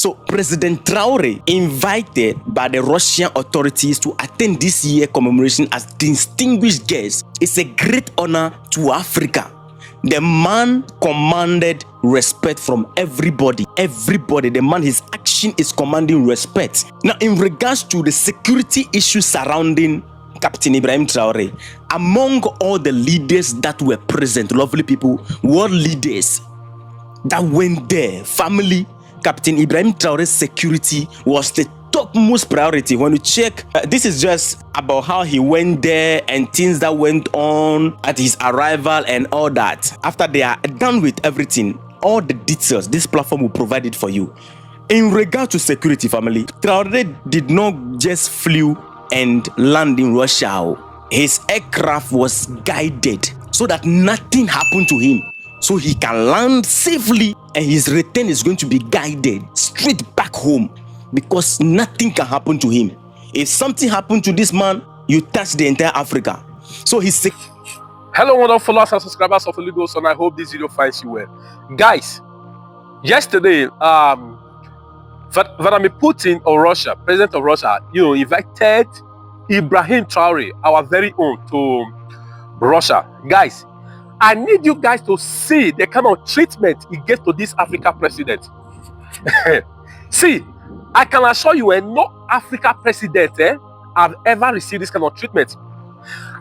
So President Traore, invited by the Russian authorities to attend this year's commemoration as distinguished guest, is a great honor to Africa. The man commanded respect from everybody. The man, his action is commanding respect. Now, in regards to the security issues surrounding Captain Ibrahim Traore, among all the leaders that were present, lovely people, world leaders that went there, family, Captain Ibrahim Traore's security was the topmost priority. When you check, this is just about how he went there and things that went on at his arrival and all that. After they are done with everything, all the details, this platform will provide it for you. In regard to security, family, Traore did not just flew and land in Russia. His aircraft was guided so that nothing happened to him, so he can land safely, and his return is going to be guided straight back home, because nothing can happen to him. If something happened to this man, you touch the entire Africa. So he's sick. Hello, wonderful followers and subscribers of Holy Ghost, and I hope this video finds you well. Guys, yesterday, Vladimir Putin of Russia, president of Russia, invited Ibrahim Traore, our very own, to Russia. Guys, I need you guys to see the kind of treatment he gave to this Africa president. See, I can assure you, no Africa president have ever received this kind of treatment.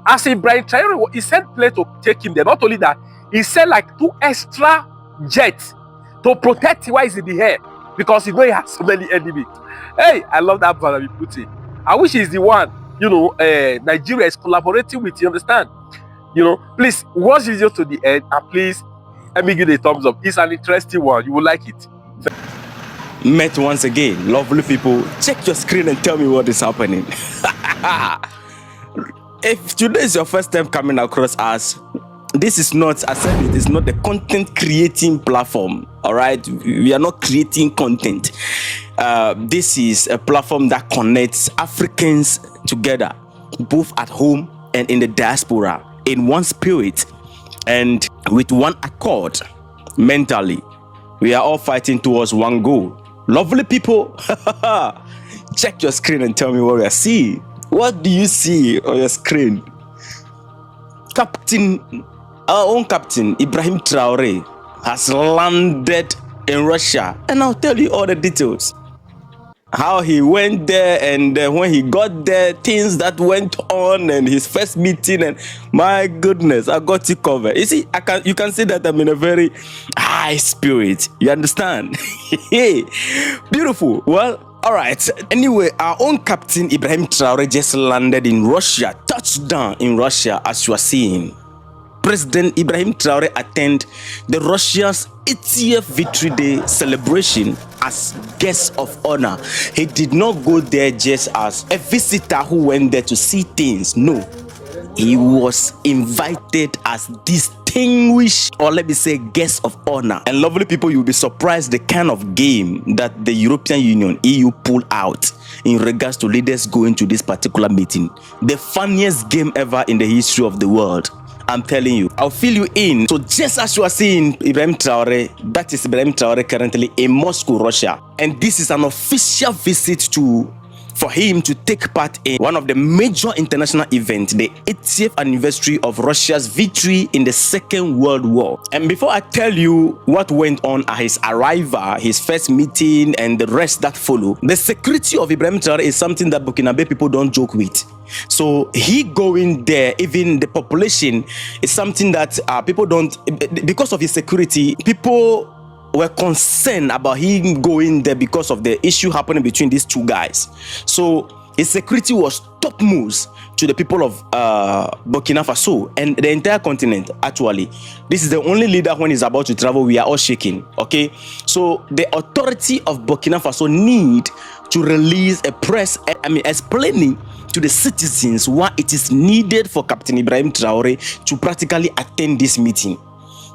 As Ibrahim Traore, he sent plane to take him there. Not only that, he sent like 2 extra jets to protect him while he's in the air, because he has so many enemies. Hey, I love that Vladimir Putin. I wish he's the one, Nigeria is collaborating with, you understand? Please watch this video to the end, and please let me give it a thumbs up. It's an interesting one. You will like it. Met once again, lovely people. Check your screen and tell me what is happening. If today is your first time coming across us, this is not, I said it is not the content creating platform. All right, we are not creating content. This is a platform that connects Africans together, both at home and in the diaspora, in one spirit and with one accord. Mentally, we are all fighting towards one goal. Lovely people, check your screen and tell me what we are seeing. What do you see on your screen? Our own captain Ibrahim Traore has landed in Russia, and I'll tell you all the details. How he went there, and when he got there, things that went on, and his first meeting, and my goodness, I got you covered. You see, you can see that I'm in a very high spirit. You understand? Beautiful. Well, all right. Anyway, our own captain Ibrahim Traore just landed in Russia, touched down in Russia, as you are seeing. President Ibrahim Traore attended the Russia's 80th Victory Day celebration as guest of honor. He did not go there just as a visitor who went there to see things. No, he was invited as distinguished, or let me say, guest of honor. And lovely people, you'll be surprised the kind of game that the European Union, EU, pulled out in regards to leaders going to this particular meeting. The funniest game ever in the history of the world. I'm telling you, I'll fill you in. So just as you are seeing Ibrahim Traore, that is Ibrahim Traore currently in Moscow, Russia. And this is an official visit for him to take part in one of the major international events, the 80th anniversary of Russia's victory in the Second World War. And before I tell you what went on at his arrival, his first meeting, and the rest that follow, the security of Ibrahim Traore is something that Burkinabe people don't joke with. So he going there, even the population, is something that people don't, because of his security, people were concerned about him going there because of the issue happening between these two guys. So his security was topmost to the people of Burkina Faso and the entire continent. Actually, this is the only leader when he's about to travel, we are all shaking. Okay, so the authority of Burkina Faso need to release a press, explaining to the citizens why it is needed for Captain Ibrahim Traore to practically attend this meeting.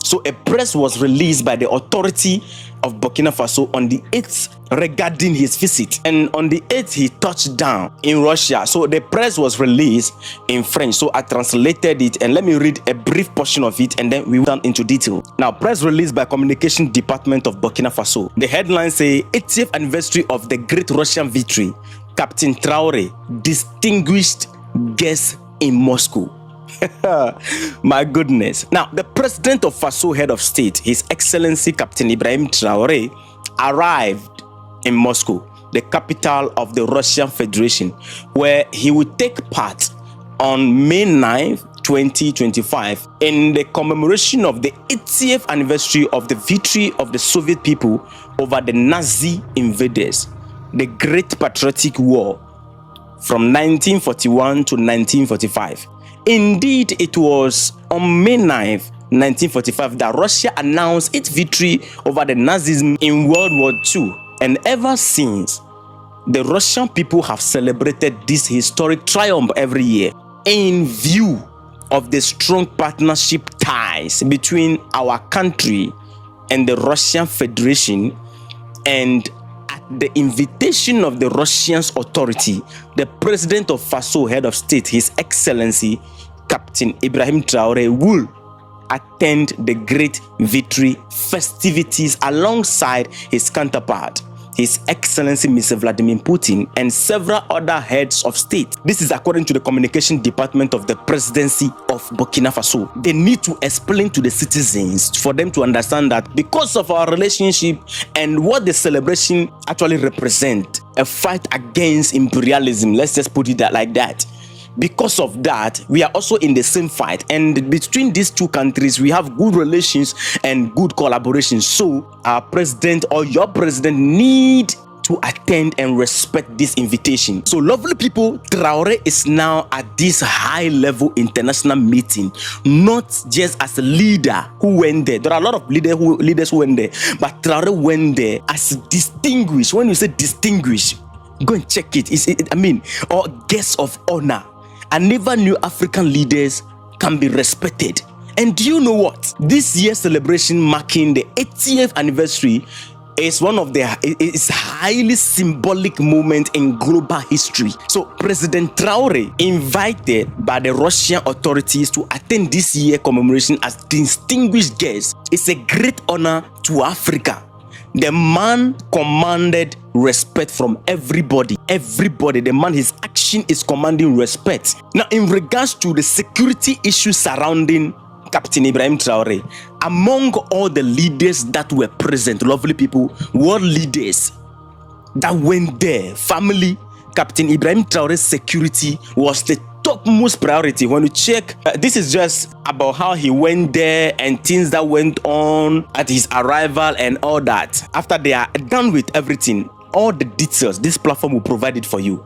So a press was released by the authority of Burkina Faso on the 8th regarding his visit. And on the 8th, he touched down in Russia. So the press was released in French. So I translated it, and let me read a brief portion of it, and then we went into detail. Now, press released by Communication Department of Burkina Faso. The headline say 80th anniversary of the great Russian victory. Captain Traore, distinguished guest in Moscow. My goodness. Now, the president of Faso, head of state, His Excellency Captain Ibrahim Traore, arrived in Moscow, the capital of the Russian Federation, where he would take part on May 9th, 2025, in the commemoration of the 80th anniversary of the victory of the Soviet people over the Nazi invaders, the Great Patriotic War from 1941 to 1945. Indeed, it was on May 9th, 1945 that Russia announced its victory over the Nazism in World War II. And ever since, the Russian people have celebrated this historic triumph every year in view of the strong partnership ties between our country and the Russian Federation. And at the invitation of the Russian authority, the president of Faso, head of state, His Excellency Captain Ibrahim Traore, will attend the great victory festivities alongside his counterpart, His Excellency Mr. Vladimir Putin, and several other heads of state. This is according to the Communication Department of the Presidency of Burkina Faso. They need to explain to the citizens for them to understand that because of our relationship and what the celebration actually represents, a fight against imperialism, let's just put it like that. Because of that, we are also in the same fight, and between these two countries we have good relations and good collaboration. So our president or your president need to attend and respect this invitation. So lovely people, Traore is now at this high level international meeting, not just as a leader who went there. There are a lot of leaders who went there, but Traore went there as distinguished. When you say distinguished, go and check it. Or guest of honor. I never knew African leaders can be respected. And do you know what? This year's celebration marking the 80th anniversary is one of the highly symbolic moment in global history. So President Traore, invited by the Russian authorities to attend this year's commemoration as distinguished guest, is a great honor to Africa. The man commanded respect from everybody. The man, his action is commanding respect. Now, in regards to the security issues surrounding Captain Ibrahim Traore, among all the leaders that were present, lovely people, world leaders that went there, family, Captain Ibrahim Traore's security was the topmost priority. When you check, this is just about how he went there and things that went on at his arrival and all that. After they are done with everything, all the details, this platform will provide it for you.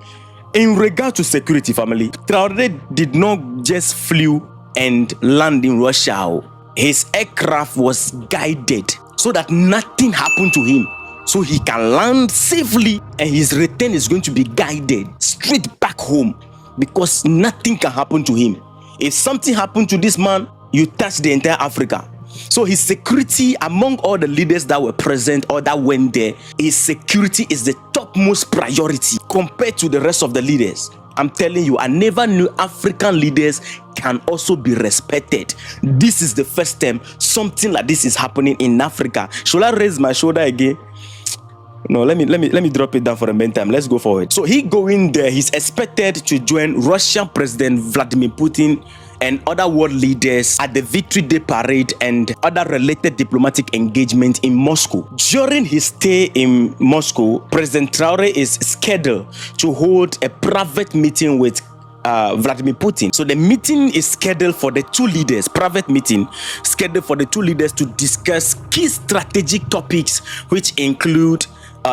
In regard to security, family, Traore did not just flew and land in Russia. His aircraft was guided so that nothing happened to him, so he can land safely, and his return is going to be guided straight back home, because nothing can happen to him. If something happened to this man, you touch the entire Africa. So his security, among all the leaders that were present or that went there, his security is the topmost priority compared to the rest of the leaders. I'm telling you, I never knew African leaders can also be respected. This is the first time something like this is happening in Africa. Should I raise my shoulder again? No, let me drop it down for a meantime. Let's go forward. So he going there, he's expected to join Russian President Vladimir Putin and other world leaders at the Victory Day parade and other related diplomatic engagement in Moscow. During his stay in Moscow, President Traore is scheduled to hold a private meeting with Vladimir Putin. So the meeting is scheduled for the two leaders, private meeting scheduled for the two leaders to discuss key strategic topics, which include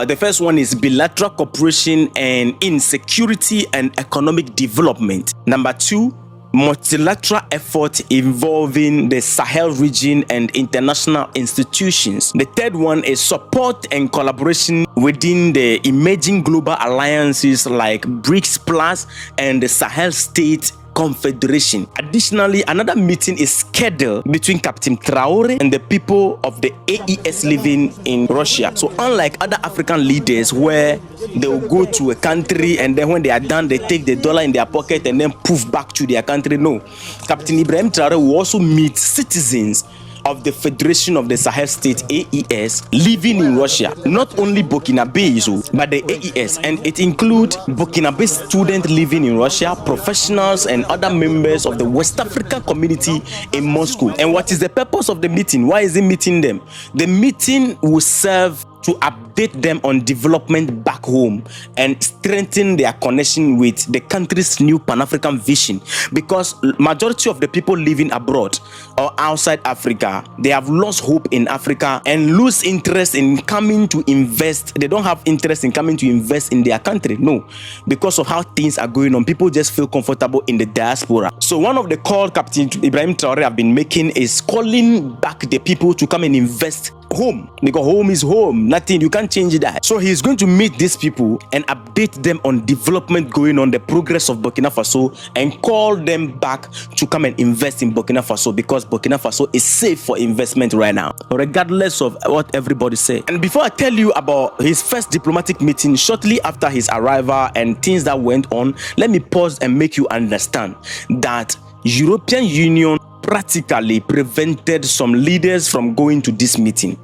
the first one is bilateral cooperation and in security and economic development. Number two, multilateral effort involving the Sahel region and international institutions. The third one is support and collaboration within the emerging global alliances like BRICS Plus and the Sahel State confederation. Additionally, another meeting is scheduled between Captain Traore and the people of the AES living in Russia. So unlike other African leaders where they will go to a country and then when they are done, they take the dollar in their pocket and then poof back to their country. No. Captain Ibrahim Traore will also meet citizens of the Federation of the Sahel State AES living in Russia. Not only Burkinabe, but the AES, and it includes Burkinabe students living in Russia, professionals and other members of the West African community in Moscow. And what is the purpose of the meeting? Why is he meeting them? The meeting will serve to update them on development back home and strengthen their connection with the country's new Pan-African vision, because majority of the people living abroad or outside Africa, they have lost hope in Africa and lose interest in coming to invest. They don't have interest in coming to invest in their country. No, because of how things are going on, people just feel comfortable in the diaspora. So one of the calls Captain Ibrahim Traore have been making is calling back the people to come and invest home, because home is home. Nothing, you can't change that. So he's going to meet these people and update them on development going on, the progress of Burkina Faso, and call them back to come and invest in Burkina Faso, because Burkina Faso is safe for investment right now, regardless of what everybody say. And before I tell you about his first diplomatic meeting shortly after his arrival and things that went on, let me pause and make you understand that European Union practically prevented some leaders from going to this meeting.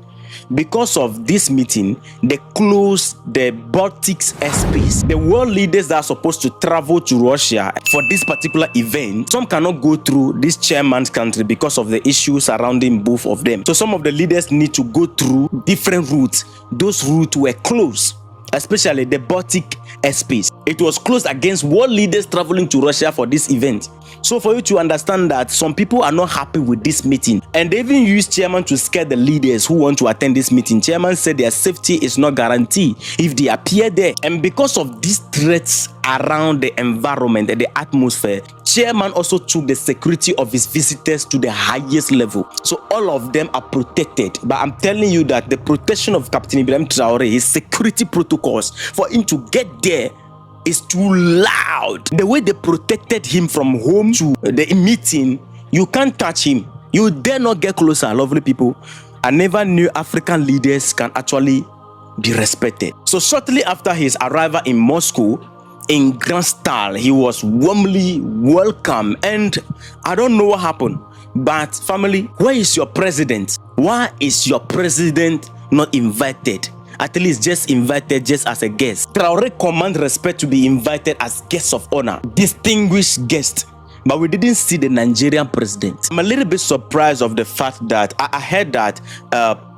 Because of this meeting, they closed the Baltics airspace. The world leaders that are supposed to travel to Russia for this particular event, some cannot go through this chairman's country because of the issues surrounding both of them. So some of the leaders need to go through different routes. Those routes were closed, especially the Baltic airspace. It was closed against world leaders traveling to Russia for this event. So for you to understand that some people are not happy with this meeting, and they even used chairman to scare the leaders who want to attend this meeting. Chairman said their safety is not guaranteed if they appear there. And because of these threats around the environment and the atmosphere, chairman also took the security of his visitors to the highest level. So all of them are protected. But I'm telling you that the protection of Captain Ibrahim Traore, his security protocols for him to get there is too loud. The way they protected him from home to the meeting, you can't touch him. You dare not get closer, lovely people. I never knew African leaders can actually be respected. So shortly after his arrival in Moscow, in grand style, he was warmly welcomed, and I don't know what happened. But family, where is your president? Why is your president not invited? At least just invited just as a guest. Traore commands respect to be invited as guests of honor, distinguished guest. But we didn't see the Nigerian president. I'm a little bit surprised of the fact that I heard that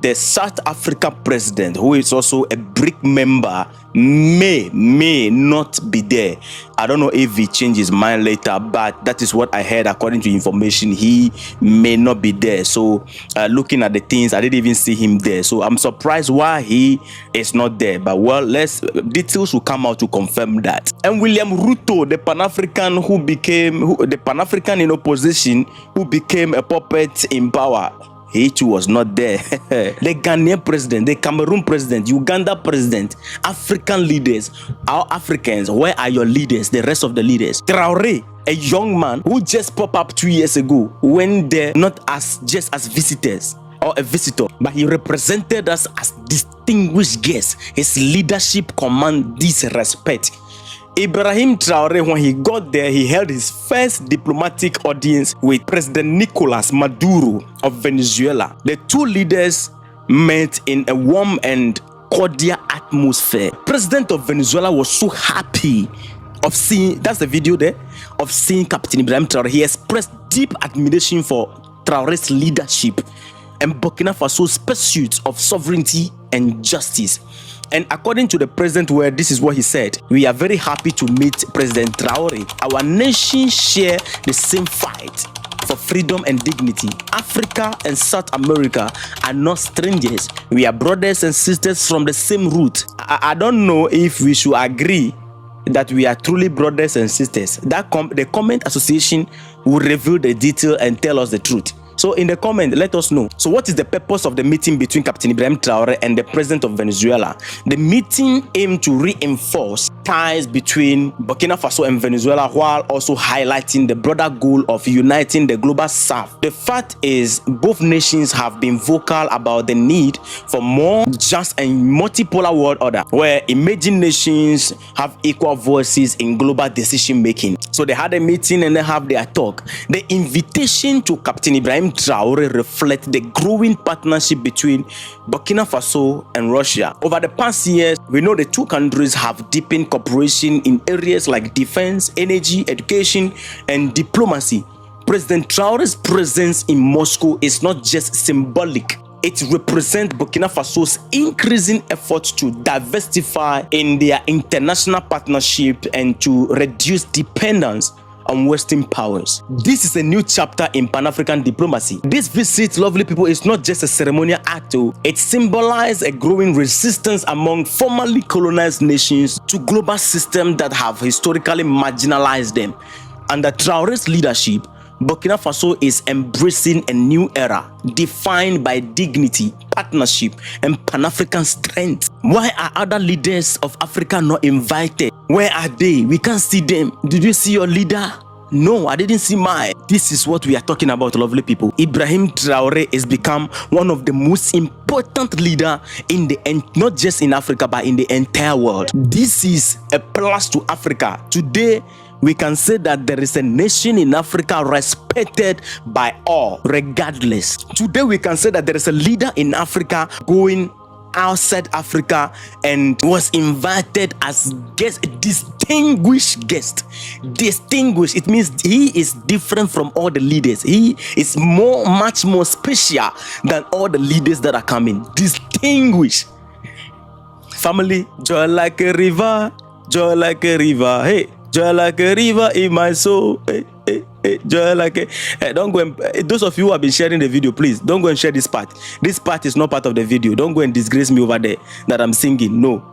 the South African president, who is also a BRIC member, may not be there. I don't know if he changed his mind later, but that is what I heard according to information. He may not be there. So looking at the things, I didn't even see him there. So I'm surprised why he is not there. But well, details will come out to confirm that. And William Ruto, the Pan-African the Pan-African in opposition who became a puppet in power, he too was not there. The Ghanaian president, the Cameroon president, Uganda president, African leaders, our Africans, where are your leaders, the rest of the leaders? Traore, a young man who just popped up 2 years ago, went there not just as visitors or a visitor, but he represented us as distinguished guests. His leadership command this respect. Ibrahim Traore, when he got there, he held his first diplomatic audience with President Nicolas Maduro of Venezuela. The two leaders met in a warm and cordial atmosphere. President of Venezuela was so happy of seeing, that's the video there, of seeing Captain Ibrahim Traore. He expressed deep admiration for Traore's leadership and Burkina Faso's pursuit of sovereignty and justice. And according to the president, where this is what he said: we are very happy to meet President Traore. Our nations share the same fight for freedom and dignity. Africa and South America are not strangers. We are brothers and sisters from the same root. I don't know if we should agree that we are truly brothers and sisters. The comment association will reveal the detail and tell us the truth. So in the comment, let us know. So what is the purpose of the meeting between Captain Ibrahim Traore and the president of Venezuela? The meeting aimed to reinforce ties between Burkina Faso and Venezuela while also highlighting the broader goal of uniting the global south. The fact is, both nations have been vocal about the need for more just and multipolar world order where emerging nations have equal voices in global decision making. So they had a meeting and they have their talk. The invitation to Captain Ibrahim Traore reflects the growing partnership between Burkina Faso and Russia. Over the past years, we know the two countries have deepened cooperation in areas like defense, energy, education, and diplomacy. President Traore's presence in Moscow is not just symbolic. It represents Burkina Faso's increasing efforts to diversify in their international partnership and to reduce dependence on Western powers. This is a new chapter in Pan-African diplomacy. This visit, lovely people, is not just a ceremonial act. It symbolizes a growing resistance among formerly colonized nations to global systems that have historically marginalized them. Under Traore's leadership, Burkina Faso is embracing a new era defined by dignity, partnership, and Pan-African strength. Why are other leaders of Africa not invited? Where are they? We can't see them. Did you see your leader? No, I didn't see mine. This is what we are talking about, lovely people. Ibrahim Traore has become one of the most important leaders in not just in Africa, but in the entire world. This is a plus to Africa. Today, we can say that there is a nation in Africa respected by all, regardless. Today, we can say that there is a leader in Africa going outside Africa and was invited as guest, distinguished guest. Distinguished, it means he is different from all the leaders. He is much more special than all the leaders that are coming. Distinguished. Family, joy like a river, joy like a river. Hey, joy like a river in my soul. Hey, hey, hey, joy like a... don't go and... those of you who have been sharing the video, please, don't go and share this part. This part is not part of the video. Don't go and disgrace me over there that I'm singing. No,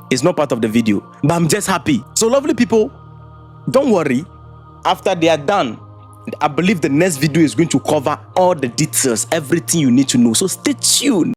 it's not part of the video. But I'm just happy. So, lovely people, don't worry. After they are done, I believe the next video is going to cover all the details, everything you need to know. So, stay tuned.